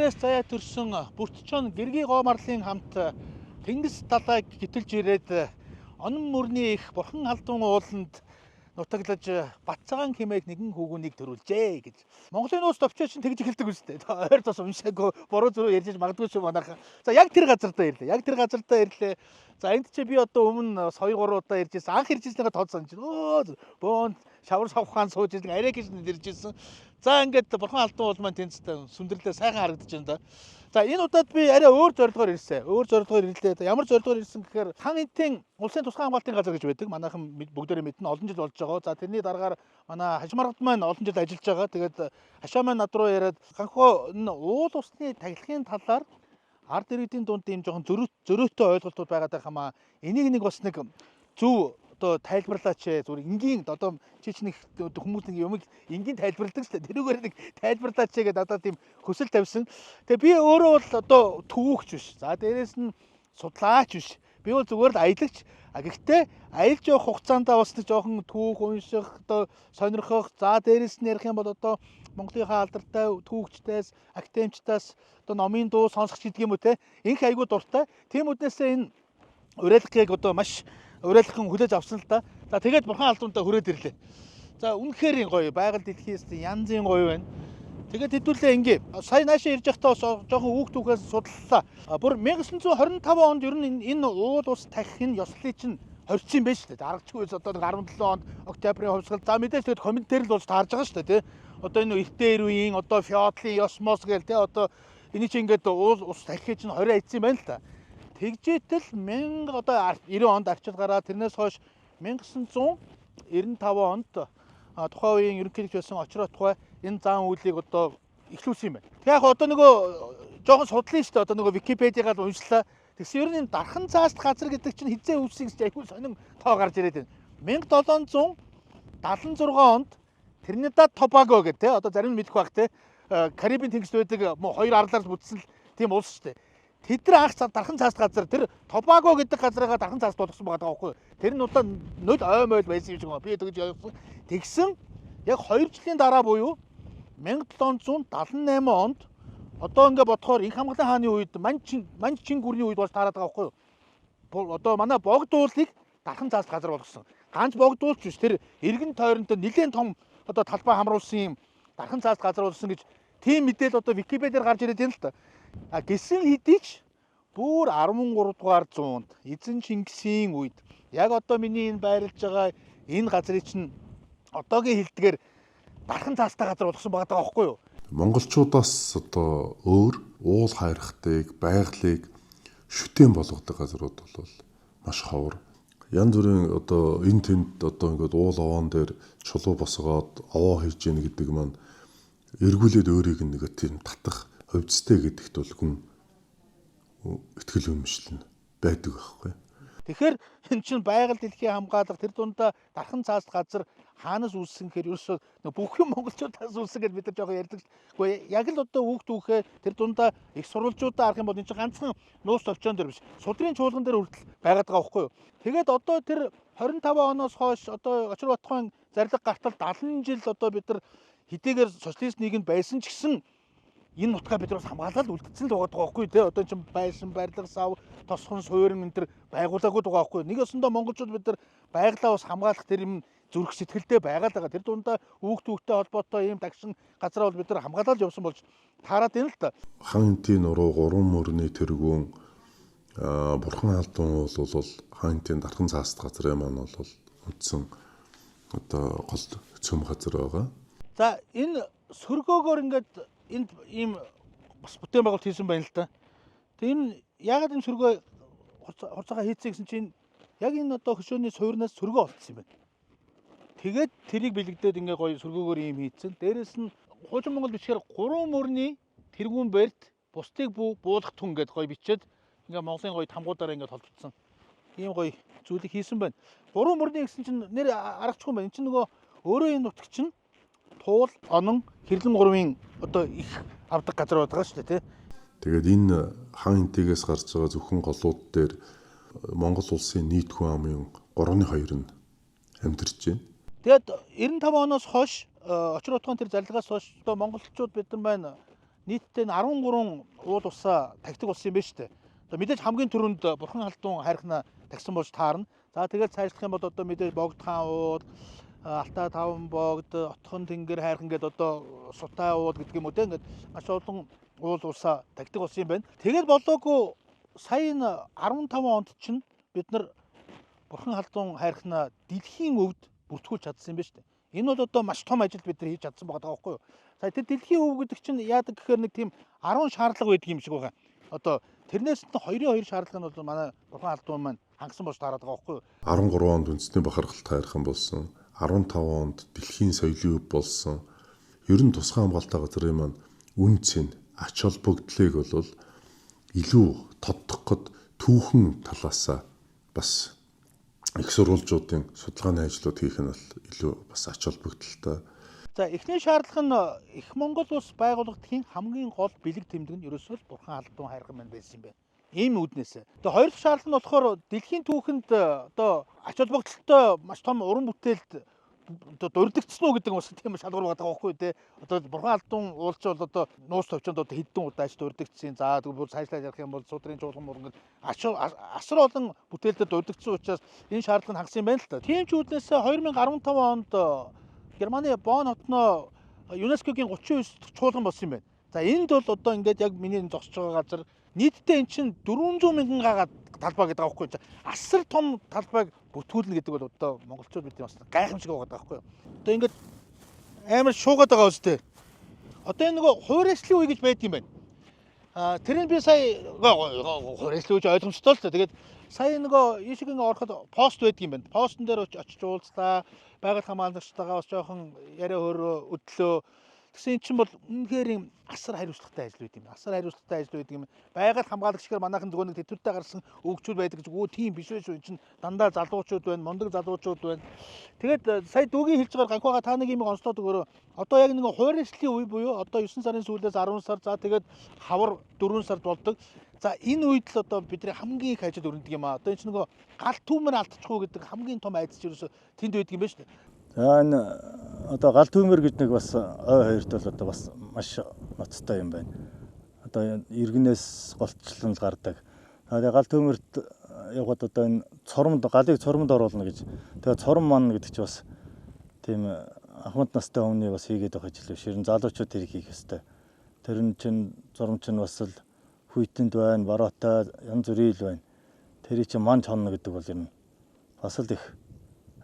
Тэнгэрээс заяа төрсөн Бүртчон Гэргий гоо марлын хамт Тэнгис далайг гитэлж ирээд онон мөрний их бурхан халдван ууланд нутаглаж Баццагаан хэмээх нэгэн хүүгүнийг төрүүлжээ гэж. Монголын улс товчоо чинь тэгж эхэлдэг үстэй. Ойр тос уншаагүй буруу зүрх ярьж магадгүй шүү манайхан. За яг тэр газар дээр ирлээ. Яг тэр газар дээр ирлээ. За энд чи би одоо өмнө 2 3 удаа ирж ирсэн. Анх ирж ирснийхаа тод санаж байна. Бөөнд шавар савхаан сууж ирсэн. Арай гэж ирж ирсэн. За ингээд бурхан халдван уул маань тэнцтэй сүндэрлээ сайхан харагдаж байна да. За энэ удаад би арай өөр зорилгоор ирсэн. Өөр зорилгоор ирлээ. Ямар зорилгоор ирсэн гэхээр хан энтийн улсын тусгай хамгаалтын газар гэж байдаг. Манайхан бүгдээрээ мэднэ олон жил болж байгаа. За тэрний дараагаар манай хажмаргад маань олон жил ажиллаж байгаа. Тэгээд хашаа маань над руу яриад ханхоо энэ уул усны тахилгын талаар ард иргэдийн дунд ийм жоохон зөрөөтэй ойлголтууд байгаад байхамаа. Энийг нэг бас нэг зөв одоо тайлбарлаач зүгээр энгийн одоо чи ч нэг хүмүүс нэг юмыг энгийн тайлбарладаг шүү дээ. Тэрүүгээр нэг тайлбарлаач гэдэг надад тийм хүсэл тавьсан. Тэгээ би өөрөө бол одоо түүхч биш. За дээрэс нь судлаач биш. Би бол зүгээр л аялагч. Гэхдээ аялж явах хугацаанд бас нэг жоохон түүх унших одоо сонирхох. За дээрэс нь ярих юм бол одоо Монголынхаа алдартай түүхчдээс, академичтаас одоо номын дуу сонсох гэдэг юм уу те. Инх айгуу дуртай. Тийм үднээсээ энэ уриалгыг одоо маш уриалгын хүлээж авсан л да. За тэгээд бурхан алдаантай хүрээд ирлээ. За үнэхээр гоё байгаль дэлхийс янзын гоё байна. Тэгээд хэдүүлээ ингээ. Сая наашаа ирж явахдаа жоохон хүүхд түүхээс судлалаа. Бүр 1925 онд ер нь энэ уул ус тахихын ёслолыг чинь хорьцсон байж шүү дээ. Аргачлалгүй одоо 17 онд октябрийн хувьсгал. За мэдээж тэгээд комментээр л болж таарж байгаа шүү дээ, тий. Одоо энэ эртээр үеийн одоо феодлын ёсмос гээл тий одоо энэ чинь ингээд уул ус тахихыг чинь 20 айдсан байна л та. Тэгжээтэл 1990 онд арчил гараад тэрнээс хойш 1995 онд тухайн үеийн ерөнхийлөгч байсан Очроо тухай энэ зан үйлийг одоо эхлүүлсэн юм байна. Тэг яг одоо нөгөө жоохон судлаа шүү дээ. Одоо нөгөө Википедигаар уншлаа. Тэгсэн ер нь энэ дархан цааш газар гэдэг чинь хизээ үүссэн гэж айгүй сонин тоо гарч ирээд байна. 1776 онд Тринидад Тобаго гэдэг те одоо зарим нь мэдэх байх те Карибын тэнгист байдаг муу хоёр арлаар бүтсэн тийм улс шүү дээ. Тэд нар анх дархан цаас газар тэр Тобаго гэдэг газрыгаа дархан цаас болгосон байгаа байхгүй. Тэр нь удаа нөл ой мойл байсан юм шиг байна. Би тэгж явсан. Тэгсэн яг 2 жилийн дараа буюу 1778 онд одоо ингээ бодохоор Инх хамгаалын хааны үед Манж чин гүрний үед болж таарад байгаа байхгүй. Одоо манай богд уулыг дархан цаас газар болгосон. Ганц богд уулч биш тэр эргэн тойронтой нэлээд том одоо талбай хамруулсан юм дархан цаас газар болгосон гэж тийм мэдээлэл одоо Википедиар гарч ирээд байна л та. Гэсэн хэдий ч бүр 13 дугаар зуунд Эзэн Чингисийн үед яг одоо миний энэ байрлаж байгаа энэ газрыг чинь одоогийн хэлдгээр дархан цаастай газар болгосон байгаа байхгүй юу? Монголчуудаас одоо өөр уул хайрхтыг, байгалыг шүтэн болгодог газрууд бол маш ховор. Янз бүрийн одоо энэ тэнд одоо ингээд уул овоон дээр чулуу босгоод овоо хийж гин гэдэг маань эргүүлээд өөрийг нэг тийм татах хувьцтай гэдэгт бол хүн итгэл үнэмшил нь байдаг байхгүй. Тэгэхээр энэ чинь байгаль дэлхийн хамгаалах тэр дундаа дархан цаас газар хаанаас үүссэн гэхээр ерөөсөө бүх юм монголчуудаас үүссэн гэж бид нар жоохон ярьдаг. Гэхдээ яг л одоо хүүхд түүхээ тэр дундаа их сурвалжуудаа арах юм бол энэ чинь ганцхан нуус толчоон дээр биш. Судрын чуулган дээр хүртэл байгаад байгаа байхгүй юу? Тэгээд одоо тэр 25 оноос хойш одоо Очир Батхайн зарлиг гартал 70 жил одоо бид нар хэдийгээр социалист нийгэм байсан ч гэсэн энэ нутгаа бид бас хамгаалаад үлдсэн л байгаа байхгүй тий. Одоо чинь байшин, барилга, сав, тосхон, суурин энэ төр байгуулаагүй байгаа байхгүй. Нэг өсөндөө монголчууд бид нар байгалаа бас хамгаалах тэр юм зүрх сэтгэлдээ байгаад байгаа. Тэр дундаа хүүхд түүхтэй холбоотой ийм дагшин газар бол бид нар хамгаалаад явсан болж таарад байна л та. Хан энтийн нуруу, гурван мөрний тэргүүн бурхан халдван бол хан энтийн дархан цааст газрын маань бол үндсэн одоо гол цөм газар байгаа. За энэ сөргөөгөр ингээд энд ийм бас бүтээн байгуулалт хийсэн байна л да. Тэгээ энэ яагаад энэ сөргөө хуцаага хийцээ гэсэн чинь яг энэ одоо хөшөөний суурнаас сөргөө олдсон юм байна. Тэгээд тэрийг бэлэгдээд ингээ гоё сөргөөгөр ийм хийцэн. Дээрээс нь хуучин Монгол бичгээр 3 мөрний тэргүүн барьт бусдыг буулгах түн гэдээ гоё бичээд ингээ Монголын гоё тамгуудаараа ингээ толтолцсон. Ийм гоё зүйлийг хийсэн байна. 3 мөрний гэсэн чинь нэр аргачихгүй байна. Энд чинь нөгөө өөрөө энэ нутаг чинь Туул, Онон, Хэрлэн гурвын одоо их авдаг газар байгаа шүү дээ тий. Тэгээд энэ хан энтигээс гарч байгаа зөвхөн голууд дээр Монгол улсын нийт хүн амын 3/2 нь амьдарч байна. Тэгээд 95 оноос хойш Очир Батхайн тэр зарлагаас хойш одоо монголчууд бид нар байна нийтдээ 13 уул усаа тагтаг болсон юм байна шүү дээ. Одоо мэдээж хамгийн түрүүнд Бурхан Халдван хайрхнаа тагсан болж таарна. За тэгээд цаашлах юм бол одоо мэдээж Богд хаан уул, Алтай таван богд, Отхон тэнгэр хайрхан гэдэг одоо Сутай уул гэдэг юм уу те ингээд маш олон уул усаа тагтаг болсон юм байна. Тэгээд болоогүй сая энэ 15 онд чинь бид нар Бурхан Халдван хайрхнаа дэлхийн өвд бүртгүүлж чадсан юм байна шүү дээ. Энэ бол одоо маш том ажил бид нар хийж чадсан байгаа байхгүй юу? За тэр дэлхийн өв гэдэг чинь яадаг гэхээр нэг тийм 10 шаардлага байдаг юм шиг байгаа. Одоо тэрнээс нь 2 шаардлага нь бол манай Бурхан Халдван маань хангасан болж таарад байгаа байхгүй юу? 13 онд үндэсний бахархалт хайрхан болсон. 15 онд дэлхийн соёлын өв болсон. Ер нь тусгай хамгаалалтаа газрын маань үн цэн, ач холбогдлыг бол илүү тодтоход түүхэн талаасаа бас их сурвалжуудын судалгааны ажлууд хийх нь бол илүү бас ач холбогдолтой. За эхний шаардлага нь их Монгол улс байгуулагдхийн хамгийн гол бэлэг тэмдэг нь ерөөсөө л Бурхан Халдван хайрхан маань байсан юм байна. Ийм үүднээс. Тэгээ хоёр дахь шаардлага нь болохоор дэлхийн түүхэнд одоо ач холбогдолтой маш том уран бүтээлд одоо дурддагдсан уу гэдэг бас тийм шалгуур байгаа байхгүй тий. Одоо Бурхан Халдван уулч бол одоо нуус товчонд одоо хэдэн удаач дурддагдсан. За тэгвэл цаашлаад ярих юм бол судрын чуулган мөрөнгөнд асар олон бүтээлдэд дурддагдсан учраас энэ шаардлага нь хангасан юм байна л та. Тийм ч үүднээс 2015 онд Германы Бонн хотноо ЮНЕСКОгийн 39 дахь чуулган болсон юм байна. За энд бол одоо ингээд яг миний зогсож байгаа газар нийтдээ эн чинь 400 мянган гагаад талбай гэдэг байгаа байхгүй. Асар том талбайг бүртгүүлнэ гэдэг бол одоо монголчууд бидний бас гайхамшиг байгаа байхгүй. Одоо ингээд амар шуугаад байгаа үстэй. Одоо энэ нөгөө хуурайслын үе гэж байдаг юм байна. Тэрийг би сая хуурайслын үе ойлгомжтой л та. Тэгээд сая нөгөө ийшиг ингээд ороход пост байдаг юм байна. Постн дээр очиж уулзлаа. Байгаль хамгаалагчтайгаа бас жоохон яриа хөрөө өдлөө. Тэгсэн чинь бол үнэхээр асар хариуцлагатай ажил байд юм. Асар хариуцлагатай ажил байд юм. Байгаль хамгаалагчгаар манайхан зөвхөн нэг тэтгэвртэй гарсан өвгчүүд байдаг гэж өө тийм биш үү? Энд чинь дандаа залуучууд байна, мундаг залуучууд байна. Тэгээд сая дүүгийн хэлж байгаа ганхуйгаа та нэг юм онцлоод өгөөрэй. Одоо яг нэг хуурайслын үе буюу одоо 9 сарын сүүлээс 10 сар за тэгээд хавар 4 сард болдог. За энэ үед л одоо бидний хамгийн их ажил өрнөдөг юм аа. Одоо энэ чинь нөгөө гал түүмээр алдчихгүй гэдэг хамгийн том айдас ерөөсө тэнд байдаг юм байна шүү дээ. За энэ одоо гал түүмэр гэж нэг бас ой хоёрт бол одоо бас маш ноцтой юм байна. Одоо иргэнээс голчлон л гардаг. Тэгээ гал түүмэрт яваад одоо энэ цормонд галыг цормонд оруулна гэж. Тэгээ цорм маань гэдэг чинь бас тийм ахмад настай хүний бас хийгээд байгаа ажил биш. Ер нь залуучууд тэрийг хийх ёстой. Тэр нь чинь цорм чинь бас л хүйтэнд байна, бороотой, янз бүрийн л байна. Тэрийг чинь манж хонно гэдэг бол ер нь бас л их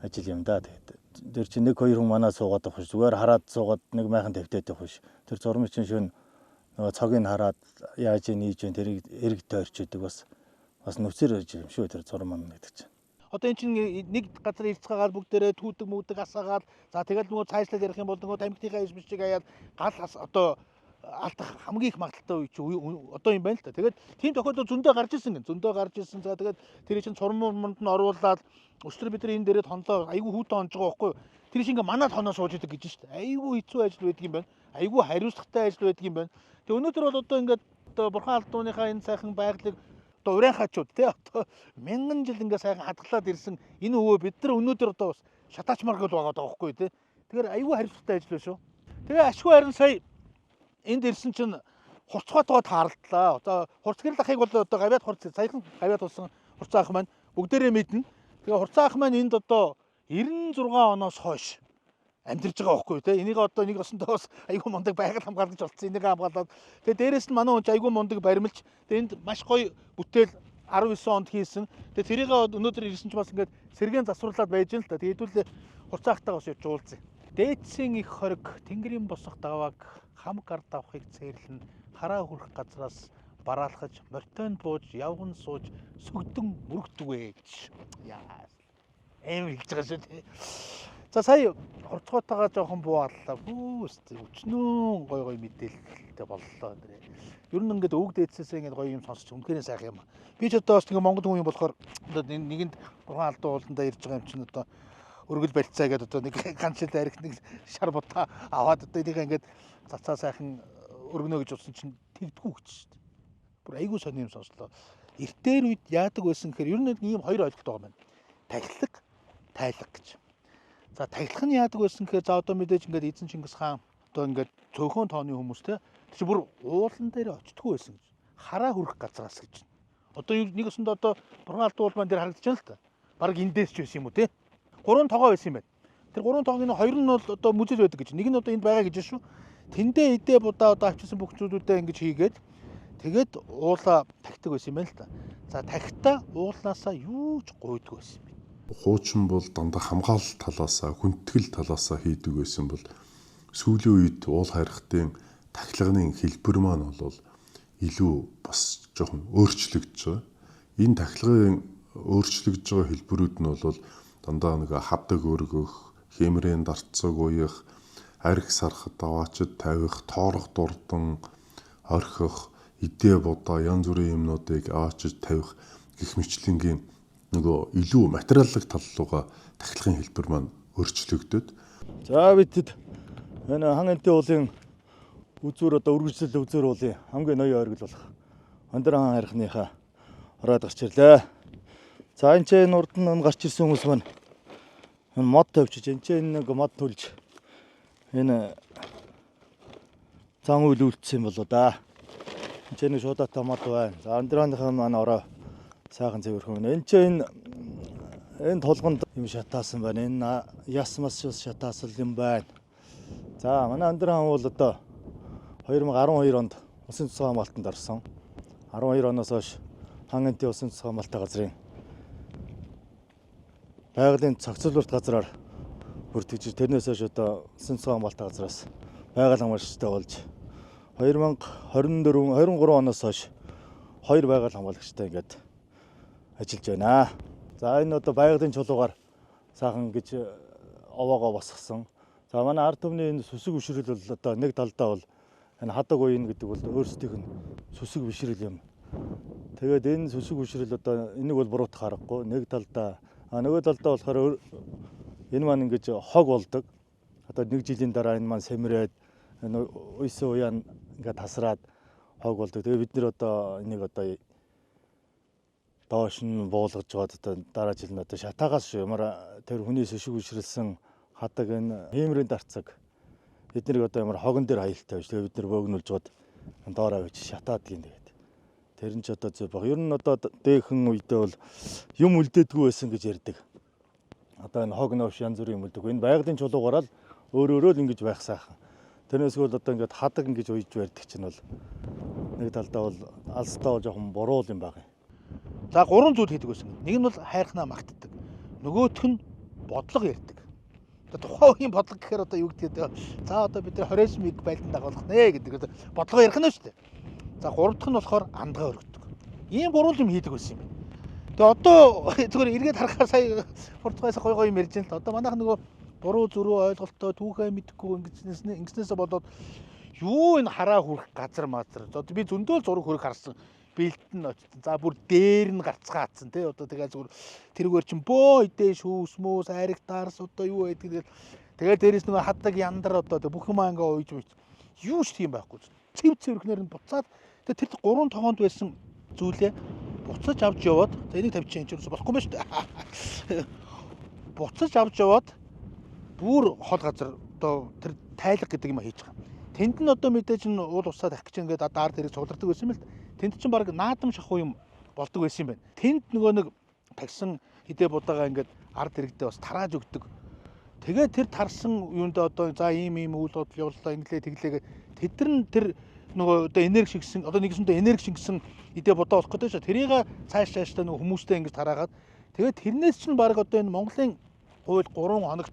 ажил юм да. Тэгээд тэр чинь 1-2 хүн манаа суугаад авах биш. Зүгээр хараад суугаад нэг майхан тавьтаад явах биш. Тэр зурмын чинь шөнө нөгөө цогийг хараад яаж нээж вэ тэрийг эрг тойрч идэг бас нүцэр ажил юм шүү тэр зурм маань гэдэг чинь. Одоо эн чинь нэг газар ирцгаагаар бүгдээрээ түүдэг мөдөг асаагаад за тэгэл нөгөө цаашлаад ярих юм бол нөгөө тамхитынхаа иш бичиг аяад гал одоо алдах хамгийн их магадaltaй үе чи одоо юм байна л та. Тэгээд тийм тохиолдол зөндөө гарч ирсэн гэн. Зөндөө гарч ирсэн. За тэгээд тэр чинь цурманд нь оруулаад өчтөр бид нар энэ дээрээ тонлоо айгүй хүүтэн онж байгаа байхгүй. Тэр чинь ингээ манад хоноо сууж идэг гэж шүү дээ. Айгүй хэцүү ажил байдаг юм байна. Айгүй хариуцлагатай ажил байдаг юм байна. Тэгээд өнөөдөр бол одоо ингээд Бурхан Халдваныхаа энэ сайхан байгалыг одоо урайхаачууд тий одоо мянган жил ингээ сайхан хадгалаад ирсэн энэ өвөө бид нар өнөөдөр одоо бас шатаачмаар гол байгаа байхгүй тий. Тэгэхээр айгүй хариуцлагатай ажил байна шүү. Тэгээ ашгүй харин сая энд ирсэн чинь хурцгаатайгаа таарлаа. Одоо хурцгэрэл ахыг бол одоо гавьяд хурц саяхан гавьяд болсон хурц ах маань бүгдээрээ мэднэ. Тэгээ хурц ах маань энд одоо 96 оноос хойш амьдарч байгаа байхгүй тий. Энийг одоо нэг осондоо бас айгүй мундаг байгаль хамгаалагч болсон. Энийг хамгаалаад тэгээ дээрэс нь манай хүн айгүй мундаг баримлж тэгээ энд маш гоё бүтээл 19 онд хийсэн. Тэгээ тэрийг өнөөдөр ирсэн ч бас ингээд сэргээн засварлаад байж л та. Тэгээ хэдүүлээ хурц ахтайгаа бас явж уулзъя. Дээдсийн их хориг тэнгэрийн босох давааг хам гард авахыг цээрлэн хараа хүрэх газраас бараалхаж морьтойн бууж явган сууж сүгдэн мөрөгдөгөө гэж. Яа. Эм хэлж байгаа шүү дээ. За сая хурцгаатайгаа жоохон буугааллаа. Хүүст өчнөө гой мэдээлэлтэй боллоо. Ер нь ингээд өвөг дээдсээс ингээд гоё юм сонсч үнэхээр сайхан юм. Би ч одоо бас нэг Монгол хүн юм болохоор одоо нэгэнд Бурхан Халдван ууландаа ирж байгаа юм чинь одоо өргөл барьцаа гэдэг одоо нэг ганцлал арих нэг шар бутаа аваад одоо энийг ингээд цацаа сайхан өргөнө гэж утсан чинь тэгдэггүй гэж шүү дээ. Бүр айгүй сони юм сонслоо. Эртээр үед яадаг байсан гэхээр ер нь ийм хоёр ойлголт байгаа юм байна. Тахилаг, тайлаг гэж. За тахилах нь яадаг байсан гэхээр за одоо мэдээж ингээд эзэн Чингис хаан одоо ингээд цөөхөн тооны хүмүүс те чи бүр уулан дээр очтгүй байсан гэж. Хараа хүрэх газраас гэж. Одоо нэг өсөнд одоо бурхан алдсан уулман дээр харагдаж байна л та. Бараг эндээс ч байсан юм уу те. 3 тогоо байсан юм байна. Тэр 3 тогооны 2 нь бол одоо мүжил байдаг гэж. Нэг нь одоо энд байгаа гэж шүү. Тэндээ идэ будаа одоо авчирсан бүх зүйлүүдээ ингэж хийгээд тэгээд уулаа тагтдаг байсан юм байна л та. За тагтаа уулаасаа юу ч гуйдаг байсан юм. Хуучин бол дандаа хамгаалалт талаасаа, хүндэтгэл талаасаа хийдэг байсан бол сүүлийн үед уул хайрхтын тахилганы хэлбэр маань бол илүү бас жоохон өөрчлөгдөж байгаа. Энэ тахилгын өөрчлөгдөж байгаа хэлбэрүүд нь бол дандаа нэг хавдаг өргөх, хэмрээн дарцаг уях, арх сархад аваачд тавих, тоорох дурдан, орхих, идэ будаа янз бүрийн юмнуудыг аваачд тавих гэх мэтлэнгийн нөгөө илүү материаллык тал руугаа тахилгын хэлбэр маань өөрчлөгдөд. За бидэд энэ хангалтын уулын үзүүр одоо үргэлжлэл үзүүр уулын хамгийн ноён ойргол болох Өндөр хаан хайрхныхаа ороод гарч ирлээ. За энэ ч урд нь гарч ирсэн хүмүүс маань мод тавьчих. Энэ ч нэг мод төлж энэ зан үйл үлдсэн болоо да. Энэ ч нэг шуудатай мод байна. За Өндөр хааныхаа маань ороо сайхан цэвэрхэн. Энэ ч энэ толгонд юм шатаасан байна. Энэ ясмас шатаасал юм байна. За манай Өндөр хаан бол одоо 2012 онд Усын цэцэн хамгаалтанд орсон. 12 оноос хойш хангалтын Усын цэцэн хамгаалалтын газрын байгалийн цогцлолт газраар бүртгэж тэрнээс хойш одоо Усын цэцэн хамгаалалтын газраас байгаль хамгаалагчтай болж 2023 оноос хойш 2 байгаль хамгаалагчтай ингээд ажиллаж байна. За энэ одоо байгалийн чулуугаар сайхан гэж овоогоо босгосон. За манай ард түмний энэ сүсэг бишрэл бол одоо нэг талдаа бол энэ хадаг уян гэдэг бол өөрсдийнх нь сүсэг бишрэл юм. Тэгээд энэ сүсэг бишрэл одоо энийг бол буруутах аргагүй. Нэг талдаа нөгөө талдаа болохоор энэ маань ингэж хог болдог. Одоо 1 жилийн дараа энэ маань сэмрээд уйсан уян ингээд тасраад хог болдог. Тэгээд бид нэр одоо энийг одоо доош нь буулгаж жоод одоо дараа жил нь одоо шатаагаас шүү ямар тэр хүний сүсэг бишрэлсэн хадаг энэ хэмрийн дарцаг эднийг одоо ямар хогон дээр хаялттай байж тэгээд бид нар бөөгнүүлж гоод доороо байж шатаад гин тэгээд тэр нь ч одоо зөв баг. Ер нь одоо дээхэн үедээ бол юм үлдээдгүй байсан гэж ярьдаг. Одоо энэ хог новш янз бүрийн юм үлдээгүй. Энэ байгалийн чулуугаар л өөрөөрөө л ингэж байх сайхан. Тэрнээс бол одоо ингээд хадаг ингэж уйж барьдаг чинь бол нэг талдаа бол алстаа бол жоохон буруу юм байна. За 3 зүйл хийдэг байсан. Нэг нь бол хайрхнаа магтдаг. Нөгөөх нь бодлого ярьдаг. Тухайн үеийн бодлого гэхээр одоо юу гэдэг вэ? За одоо бид нэр 20 мэг байлдан дагуулах нэ гэдэг бодлого ярих нь шүү дээ. За 3 дахь нь болохоор андгаа өргөдөг. Ийм 3 юм хийдэг байсан юм. Тэгээ одоо зүгээр эргээд харахаар сая Португалаас гой юм ярьж байна л да. Одоо манайх нөгөө буруу зөрүү ойлголтоо түүхээ мэдэхгүй ингэснээс болоод юу энэ хараа хүрэх газар мазар. Одоо би зөндөө зураг хүрэх харсан. Бэлтэн очсон. За бүр дээр нь гарцгаацсан тий. Одоо тэгээ зүгээр тэргээр чин бөө идэ шүүс мөөс айраг дарс одоо юу байдаг. Тэгээ дээрээс нөгөө хадаг яндар одоо бүх юм ангаа уйж уйж. Юу ч тийм байхгүй. Цэв цэвэрхнэр нь буцаад тэгээ тэр 3 тогоонд байсан зүйлээ буцаж авч яваад за энийг тавьчих юм чи болохгүй юм шүү дээ. Буцаж авч яваад бүр хол газар одоо тэр тайлга гэдэг юм хийж байгаа. Тэнд нь одоо мэдээж нь уул усаа тах гэж ингээд даар дээрээ цуглардаг байсан юм л. Тэнд чинь баг наадам шахуу юм болдог байсан юм байна. Тэнд нөгөө нэг тагсан хидэ будаага ингээд ард иргэдээ бас тарааж өгдөг. Тэгээд тэр тарсан юунд одоо за ийм үйл бодол явууллаа инглээ тэглээгээ тэдэр нь тэр нөгөө одоо энерги шигсэн одоо нэгсэндээ энерги шигсэн хидэ будаа болох гэдэг шүү. Тэрийг цааш нөгөө хүмүүстэй ингээд тараагаад тэгээд тэрнээс чинь баг одоо энэ Монголын хууль 3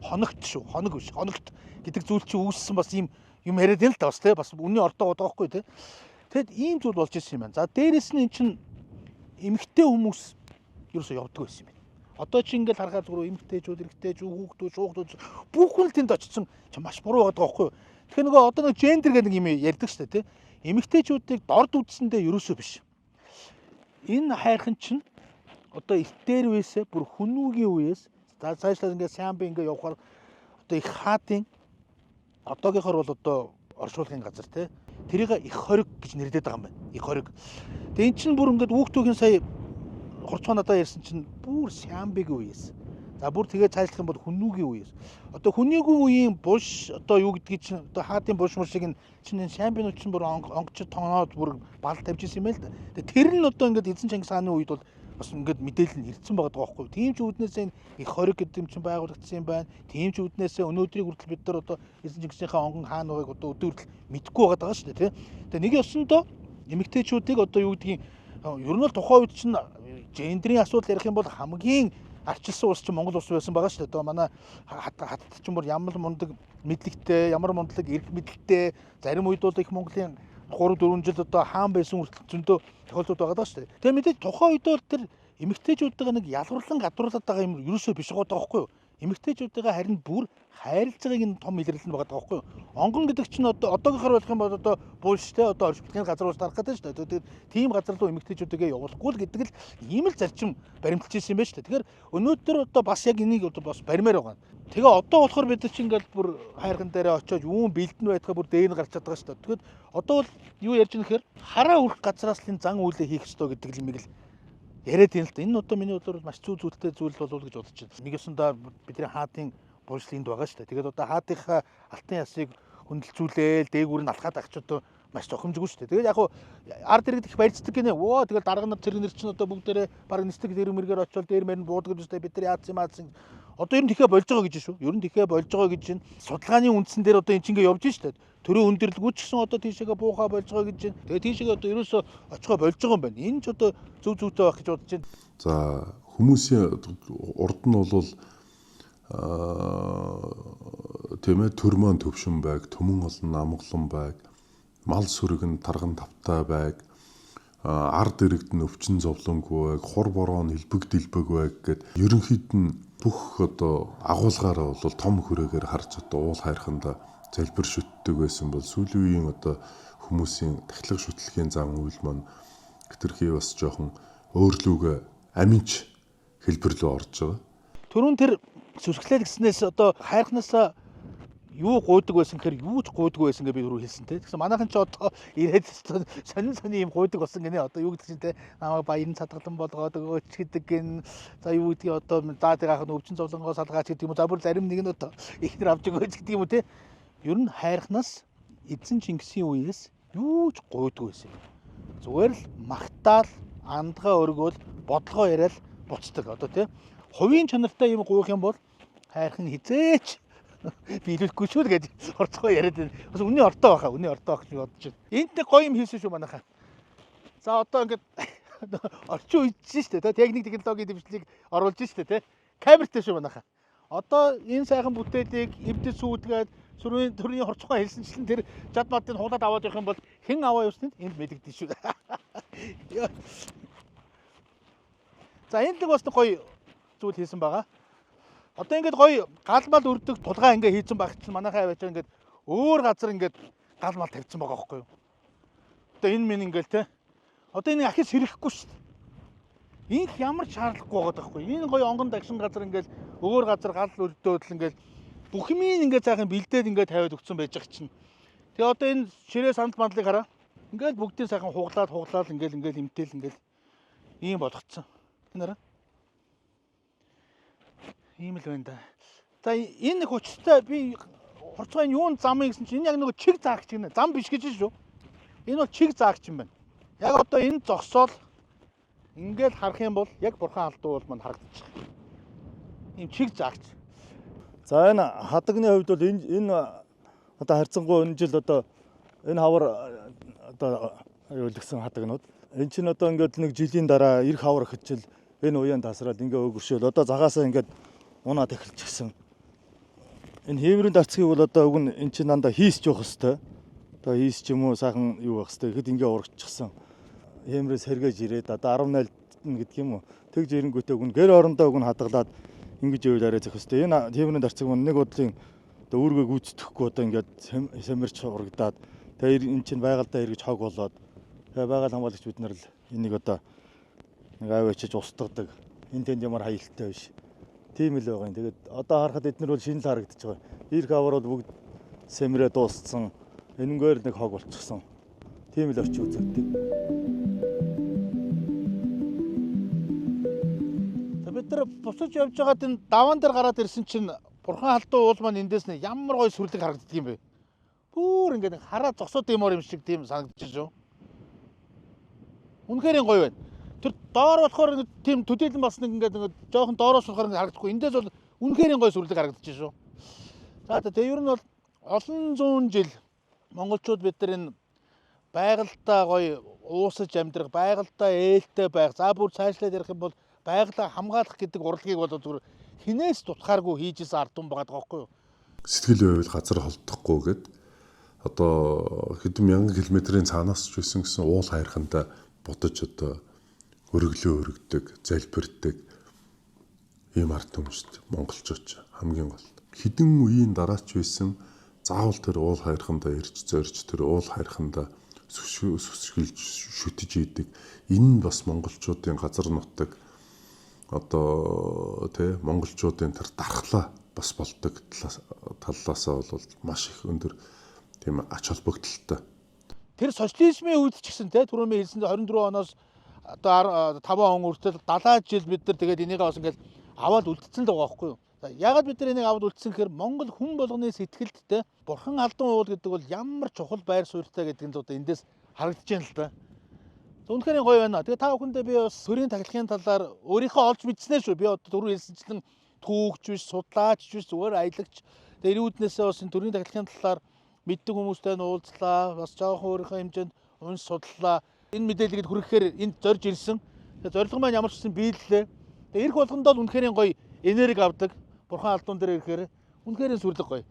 хоногт шүү. Хоног биш. Хоногт гэдэг зүйл чинь үүссэн бас ийм юм яриад байна л да бас тий бас үнний ордоо бодохгүй тий. Тэгэд ийм зүйл болж ирсэн юм байна. За дээрэс нь эн чин эмэгтэй хүмүүс ерөөсөө явдаг байсан юм байна. Одоо чи ингээл харахаар зүгээр эмэгтэйчүүд, эрэгтэйчүүд, хүүхдүүд, шуугдууд бүхэн л тэнд очсон чи маш буруу байдаг байхгүй юу? Тэгэхээр нөгөө одоо нэг гендер гэдэг юм ярьдаг шүү дээ тий. Эмэгтэйчүүдийг дорд үзсэндээ ерөөсөө биш. Энэ хайрхан чинь одоо их дээр үесээ бүр хүнүүгийн үеэс за цаашлаа ингээд самби ингээд явахаар одоо их хаатын одоогийнхоор бол одоо оршуулгын газар тий. Тэрийг их хориг гэж нэрлэдэг байгаа юм байна. Их хориг. Тэгээ эн чинь бүр ингээд хүүхдүүгийн сая хурцгаа надаа ярьсан чинь бүр самбигийн үеэс За бүр тэгээ цаашлах юм бол хүнүүгийн үеэс. Одоо хүнийгүй үеийн булш одоо юу гэдгийг чинь одоо хаадын булш шиг чинь шампинууд чинь бүр онгочд тоноод бүр бал тавьж исэн юм л да. Тэгээ тэр нь одоо ингээд эзэн Чингис хааны үед бол бас ингээд мэдээлэл нь ирсэн байгаа байхгүй. Тийм ч үүднээсээ их хориг гэдэг юм чинь байгуулагдсан юм байна. Тийм ч үүднээсээ өнөөдрийг хүртэл бид нар одоо эзэн Чингисийнхаа онгон хаан байгааг одоо өдөр хүртэл мэдгүй байгаа шүү дээ, тийм. Тэгээ нэг ёсондоо эмэгтэйчүүдийг одоо юу гэдгийг ер нь бол тухайн үед чинь гендрийн асуудал ярих юм бол хамгийн арчилсан улс чинь Монгол улс байсан байгаа шүү дээ. Одоо манай хатад ч юм бол ямар мундаг мэдлэгтэй, ямар мундаг эрх мэдэлтэй, зарим үед бол их Монголын 3-4 жил одоо хаан байсан хүртэл зөндөө тохиолдлууд байгаа даа шүү дээ. Тэгээ мэдээж тухайн үед бол тэр эмэгтэйчүүдтэйгээ нэг ялгарлан гадруулаад байгаа юм ерөөсөө биш байгаа байхгүй юу? Эмэгтэйчүүдтэйгээ харин бүр хайрлаж байгааг энэ том илэрлэл нь байгаа байхгүй юу? Онгон гэдэг чинь одоогийнхоор болох юм бол одоо буульштэй одоо оршигдгийн газар ус дарах гэдэг шүү дээ. Тийм газар руу эмэгтэйчүүдтэйгээ явуулахгүй л гэдэг л ийм л зарчим баримталж ирсэн юм байна шүү дээ. Тэгэхээр өнөөдөр одоо бас яг энийг одоо бас баримаар байгаа. Тэгээ одоо болохоор бид чинь ингээл бүр хайрхан дээрээ очиод юун бэлдэн байтгаа бүр дээр нь гарч чаддаг шүү дээ. Тэгэхээр одоо бол юу ярьж байгаа нэхэр хараа үрх газраас л зан үйлээ хийх ёстой гэдэг юм л яриад юм л да. Энэ одоо миний бодлоор маш зүй зүйлтэй зүйл болов гэж бодож байна. Нэг ёсондоо бидний хаадын булшлинд байгаа шүү дээ. Тэгээд одоо хаадынхаа алтан ясыг хөндлөцүүлээл дээгүүр нь алхаад авч одоо маш зохимжгүй шүү дээ. Тэгээд яг хуу ард иргэд их баярцдаг гинэ. Оо тэгэл дарга нар цэрэг нар чинь одоо бүгдээрээ баг нисдэг дээр мэргээр очиод дээр мэрэн буудаг гэж бид нар яадсан юм аадсан. Одоо ер нь тэхээ болж байгаа гэж шүү. Ер нь тэхээ болж байгаа гэж байна. Судалгааны үндсэн дээр одоо эн чинь ингээ явж шүү дээ. Төрийн хүндрэлгүй ч гэсэн одоо тийшээгээ буухаа болж байгаа гэж байна. Тэгээ тийшээгээ одоо ерөөсөө очихоо болж байгаа юм байна. Энэ ч одоо зөв зүйтэй байх гэж бодож байна. За хүмүүсийн урд нь бол тийм ээ төр маань төвшин байг, төмөн олон намглан байг, мал сүргэн тарган тавтай байг, ард иргэд нь өвчин зовлонгүй байг, хур бороо нь хэлбэг дэлбэг байг гэд ерөнхийд нь бүх одоо агуулгаараа бол том хүрээгээр харж одоо уул хайрханда залбир шүтдэг байсан бол сүүлийн үеийн одоо хүмүүсийн тахилга шүтлэгийн зам үйл маань хэтэрхий бас жоохон өөрлөгөө аминч хэлбэрлөө орж байгаа. Төрүн тэр сүсгэлээ гэснээс одоо хайрхнасаа юу гуйдаг байсан гэхээр юу ч гуйдаг байсан гэж би түрүү хэлсэн те. Тэгсэн манайхан ч одоо ирээд сонин юм гуйдаг болсон гинэ. Одоо юу гэдэг чинь те намайг баян цадгалан болгоод өгөөч гэдэг гин. За юу гэдгийг одоо даадыг ахын өвчин зовлонгоо салгаач гэдэг юм уу. За бүр зарим нэг нь одоо ихнэр авч өгөөч гэдэг юм уу те. Ер нь хайрхнаас эзэн Чингисийн үеэс юу ч гуйдаг байсан. Зүгээр л магтаал, андгаа өргөөл, бодлогоо яриад буцдаг. Одоо те хувийн чанартай юм гуйх юм бол хайрхан хизээч биелүүлэхгүй шүү л гэж орцгоо яриад байна. Бас үнний ортоо баха, үнний ортоо байх гэж бодож байна. Энд нэг гоё юм хийсэн шүү манайхаа. За одоо ингээд орчин үед шүү дээ. Техник технологийн дэвшлиг оруулж шүү дээ. Камертай шүү манайхаа. Одоо энэ сайхан бүтээлийг эвдэс сүйдгээд сүрийн төрний хорцгоо хэлсэнчлэн тэр жад мадыг хулаад аваад явах юм бол хэн аваа явсныг энд мэдэгдэн шүү. За энд нэг бас гоё зүйл хийсэн байгаа. Одоо ингээд гоё гал мал өрдөг тулгаа ингээ хийцэн байх чинь манайхаа аваач ингээд өөр газар ингээд гал мал тавьсан байгаа байхгүй юу. Одоо энэ минь ингээл те. Одоо энэ ахис хэрэгэхгүй шүү дээ. Инх ямар ч шаардлагагүй байгаа байхгүй. Энэ гоё онгон дагшин газар ингээл өөр газар гал өрдөөдөл ингээл бүх юм ингээд цаахан бэлдээд ингээд тавиад өгсөн байж байгаа чинь. Тэгээ одоо энэ ширээ сандал мандлыг хараа. Ингээл бүгдийн сайхан хуглаад ингээл имтэл ингээл ийм болгоцсон. Энэ хараа. Ийм л байна да. За энэ нэг хүчтэй би хорцгойн юунд замын гэсэн чинь энэ яг нэг чиг заагч гинэ. Зам биш гэж шүү. Энэ бол чиг заагч юм байна. Яг одоо энэ зогсоол ингээд харах юм бол яг бурхан алдуу бол мань харагдчих. Ийм чиг заагч. За энэ хадагны хувьд бол энэ одоо харьцангуй энэ жил одоо энэ хавар одоо аюулгсан хадагнууд. Энэ чинь одоо ингээд нэг жилийн дараа эх хавар ихжил энэ уян тасраад ингээ өгөршөөл одоо загаасаа ингээд унаад эхэлж гисэн. Энэ хээврийн дарцгийг бол одоо уг нь эн чинь дандаа хийсч явах хэвээр. Одоо хийсч юм уу сайхан юу байх хэвээр. Ихэд ингээ урагччихсан. Хээврээс сэргээж ирээд одоо 10 найлт гэдэг юм уу. Тэгж ирэнгүүтээ уг нь гэр орондоо уг нь хадгалаад ингэж явуулаарай зэх хэвээр. Энэ хээврийн дарцыг маань нэг бодлын одоо үүргээ гүйцэтгэхгүй одоо ингээд сэмэрч урагдаад тэгээ эн чинь байгальдаа эргэж хог болоод тэгээ байгаль хамгаалагч бид нар л энийг одоо нэг аваачиж устгадаг. Энэ тэнд ямар хаялттай биш. Тийм л байгаа юм. Тэгээд одоо харахад эднэр бол шинэ л харагдаж байгаа. Ирэх авар бол бүгд сэмрээ дууссан. Энэнгээр нэг хог болчихсон. Тийм л орчин үзэгддэг. За бид тэр буцаж явж байгаад энэ даваан дээр гараад ирсэн чинь бурхан халдуу уул маань эндээс нь ямар гоё сүрлэг харагддаг юм бэ. Бүр ингээд хараа зогсоод юмор юм шиг тийм санагдчих шүү. Үнэхээр гоё байна. Тэр доор болохоор тийм төдийлөн бас нэг ингээд жоохон доороос болохоор харагдахгүй. Эндээс бол үнэхээр гоё сүрлэг харагдчих шүү. За тэгээ ер нь бол олон зуун жил монголчууд бид нар энэ байгальтаа гоё уусаж амьдрах, байгальтаа ээлтэй байх. За бүр цаашлаад ярих юм бол байгалаа хамгаалах гэдэг урлагийг бол зүгээр хинээс тутахааргүй хийжсэн ард түмэн байгаа байхгүй юу? Сэтгэл байвал газар холдохгүй гэд одоо хэдэн мянган километрийн цаанаас ч байсан гэсэн уул хайрхандаа будаж одоо өргөлөө өргөдөг, залбирдаг ийм ард түмэн шүү дээ. Монголчууд хамгийн гол. Хэдэн үеийн дараа ч байсан заавал тэр уул хайрхандаа ирж зорж тэр уул хайрхандаа сүсгэлж шүтэж идэг. Энэ нь бас монголчуудын газар нутаг одоо тий монголчуудын тэр дархлаа бас болдог талаасаа бол маш их өндөр тийм ач холбогдолтой. Тэр социализмын үед ч гэсэн тий түрүүний хэлсэн 24 оноос одоо 5 он хүртэл 70 жил бид нар тэгээд энийг бас ингээд аваад үлдсэн л байгаа байхгүй юу? Яагаад бид нар энийг аваад үлдсэн гэхээр Монгол хүн болгоны сэтгэлд тий бурхан алдан уул гэдэг бол ямар чухал байр суурьтай гэдэг нь одоо эндээс харагдаж байна л да. Үнэхээр гоё байна. Тэгээ та бүхэндээ би бас төрийн тахилгын талаар өөрийнхөө олж мэдснээ шүү. Би одоо түрүү хэлсэнчлэн түүхч биш, судлаач биш, зүгээр аялагч. Тэгээ ирүүднээсээ бас энэ төрийн тахилгын талаар мэддэг хүмүүстэй нь уулзлаа. Бас жоохон өөрийнхөө хэмжээнд унш судлаа. Энэ мэдээллийг хүргэхээр энд зорж ирсэн. Тэгээ зорилго маань ямар ч гэсэн биеллээ. Тэгээ ирэх болгонд бол үнэхээр гоё энерги авдаг. Бурхан алдан дээр ирэхээр үнэхээр сүрлэг гоё.